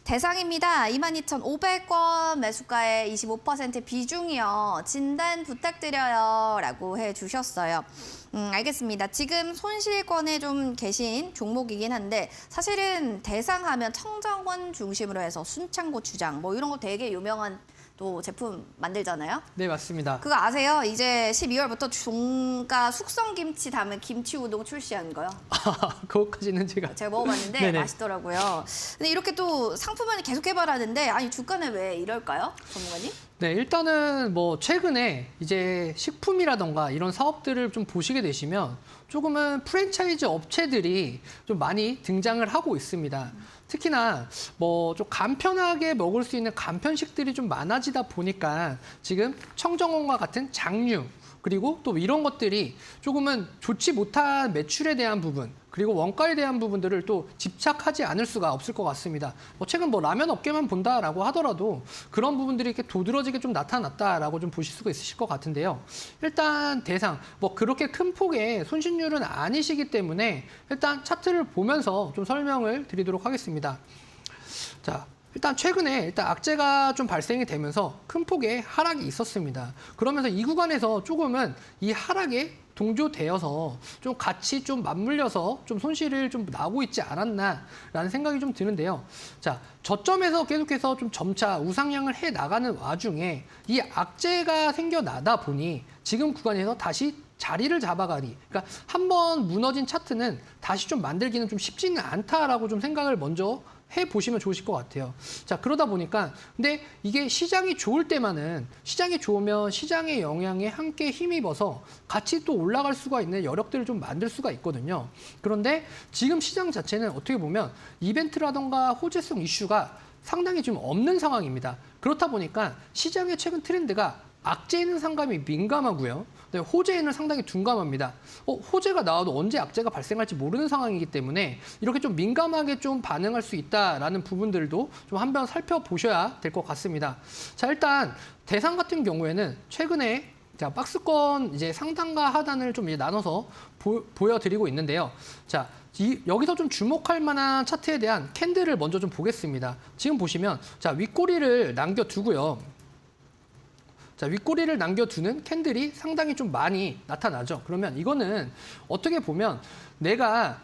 대상입니다. 22,500원 매수가의 25% 비중이요. 진단 부탁드려요. 라고 해주셨어요. 알겠습니다. 지금 손실권에 좀 계신 종목이긴 한데 사실은 대상하면 청정원 중심으로 해서 순창고추장 뭐 이런 거 되게 유명한 또 제품 만들잖아요. 네, 맞습니다. 그거 아세요? 이제 12월부터 중가 숙성김치 담은 김치 우동 출시한 거요. 그것까지는 제가 먹어봤는데 네네. 맛있더라고요. 근데 이렇게 또 상품을 계속 개발하는데 아니 주가는 왜 이럴까요? 전문가님? 네, 일단은 뭐 최근에 이제 식품이라던가 이런 사업들을 좀 보시게 되시면 조금은 프랜차이즈 업체들이 좀 많이 등장을 하고 있습니다. 특히나 뭐 좀 간편하게 먹을 수 있는 간편식들이 좀 많아지다 보니까 지금 청정원과 같은 장류 그리고 또 이런 것들이 조금은 좋지 못한 매출에 대한 부분 그리고 원가에 대한 부분들을 또 집착하지 않을 수가 없을 것 같습니다. 뭐 최근 뭐 라면 업계만 본다라고 하더라도 그런 부분들이 이렇게 도드라지게 좀 나타났다라고 좀 보실 수가 있으실 것 같은데요. 일단 대상 뭐 그렇게 큰 폭의 손실률은 아니시기 때문에 일단 차트를 보면서 좀 설명을 드리도록 하겠습니다. 자. 일단 최근에 악재가 좀 발생이 되면서 큰 폭의 하락이 있었습니다. 그러면서 이 구간에서 조금은 이 하락에 동조되어서 좀 같이 좀 맞물려서 좀 손실을 좀 나고 있지 않았나라는 생각이 좀 드는데요. 자, 저점에서 계속해서 좀 점차 우상향을 해 나가는 와중에 이 악재가 생겨나다 보니 지금 구간에서 다시 자리를 잡아가니, 그러니까 한번 무너진 차트는 다시 좀 만들기는 좀 쉽지는 않다라고 좀 생각을 먼저 해보시면 좋으실 것 같아요. 자, 그러다 보니까 근데 이게 시장이 좋을 때만은 시장이 좋으면 시장의 영향에 함께 힘입어서 같이 또 올라갈 수가 있는 여력들을 좀 만들 수가 있거든요. 그런데 지금 시장 자체는 어떻게 보면 이벤트라던가 호재성 이슈가 상당히 좀 없는 상황입니다. 그렇다 보니까 시장의 최근 트렌드가 악재에는 상당히 민감하고요. 네, 호재에는 상당히 둔감합니다. 호재가 나와도 언제 악재가 발생할지 모르는 상황이기 때문에 이렇게 좀 민감하게 좀 반응할 수 있다라는 부분들도 좀 한번 살펴보셔야 될 것 같습니다. 자, 일단 대상 같은 경우에는 최근에 자, 박스권 이제 상단과 하단을 좀 이제 나눠서 보여드리고 있는데요. 자, 여기서 좀 주목할 만한 차트에 대한 캔들을 먼저 좀 보겠습니다. 지금 보시면 자, 윗꼬리를 남겨두고요. 자, 윗꼬리를 남겨두는 캔들이 상당히 좀 많이 나타나죠. 그러면 이거는 어떻게 보면 내가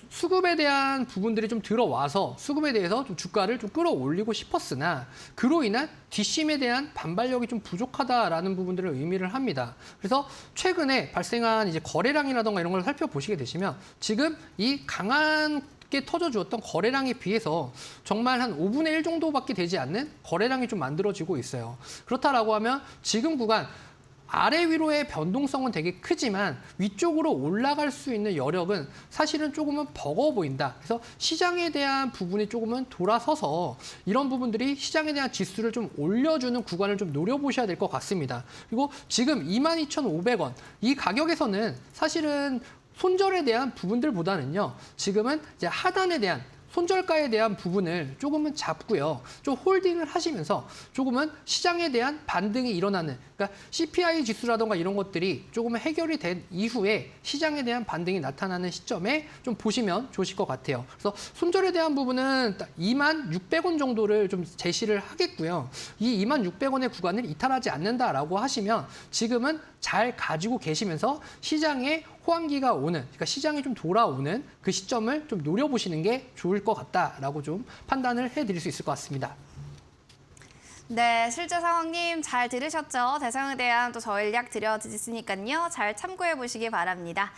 수급에 대한 부분들이 좀 들어와서 수급에 대해서 좀 주가를 좀 끌어올리고 싶었으나 그로 인한 뒷심에 대한 반발력이 좀 부족하다라는 부분들을 의미를 합니다. 그래서 최근에 발생한 이제 거래량이라던가 이런 걸 살펴보시게 되시면 지금 이 강한 터져주었던 거래량에 비해서 정말 한 5분의 1 정도밖에 되지 않는 거래량이 좀 만들어지고 있어요. 그렇다라고 하면 지금 구간 아래 위로의 변동성은 되게 크지만 위쪽으로 올라갈 수 있는 여력은 사실은 조금은 버거워 보인다. 그래서 시장에 대한 부분이 조금은 돌아서서 이런 부분들이 시장에 대한 지수를 좀 올려주는 구간을 좀 노려보셔야 될 것 같습니다. 그리고 지금 22,500원 이 가격에서는 사실은 손절에 대한 부분들보다는요. 지금은 이제 하단에 대한 손절가에 대한 부분을 조금은 잡고요. 좀 홀딩을 하시면서 조금은 시장에 대한 반등이 일어나는 그러니까 CPI 지수라던가 이런 것들이 조금은 해결이 된 이후에 시장에 대한 반등이 나타나는 시점에 좀 보시면 좋으실 것 같아요. 그래서 손절에 대한 부분은 26,600원 정도를 좀 제시를 하겠고요. 이 26,600원의 구간을 이탈하지 않는다라고 하시면 지금은 잘 가지고 계시면서 시장에 호황기가 오는, 그러니까 시장이 좀 돌아오는 그 시점을 좀 노려보시는 게 좋을 것 같다라고 좀 판단을 해드릴 수 있을 것 같습니다. 네, 실제 상황님 잘 들으셨죠? 대상에 대한 또 전략 드려드렸으니까요. 잘 참고해 보시기 바랍니다.